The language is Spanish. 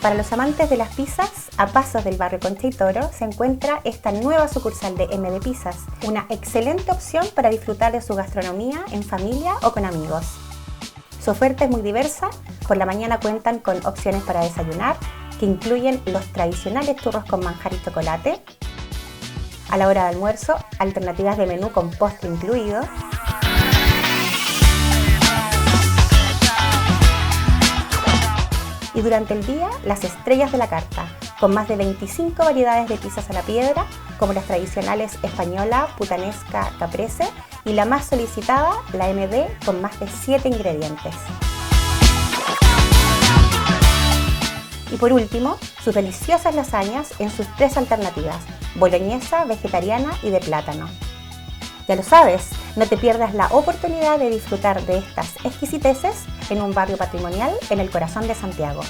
Para los amantes de las pizzas, a pasos del barrio Concha y Toro se encuentra esta nueva sucursal de M de Pizzas, una excelente opción para disfrutar de su gastronomía en familia o con amigos. Su oferta es muy diversa. Por la mañana cuentan con opciones para desayunar, que incluyen los tradicionales churros con manjar y chocolate. A la hora de almuerzo, alternativas de menú con postre incluido. Y durante el día, las estrellas de la carta, con más de 25 variedades de pizzas a la piedra, como las tradicionales española, putanesca, caprese, y la más solicitada, la MD, con más de 7 ingredientes. Y por último, sus deliciosas lasañas en sus 3 alternativas, bolognesa, vegetariana y de plátano. Ya lo sabes, no te pierdas la oportunidad de disfrutar de estas exquisiteces en un barrio patrimonial en el corazón de Santiago.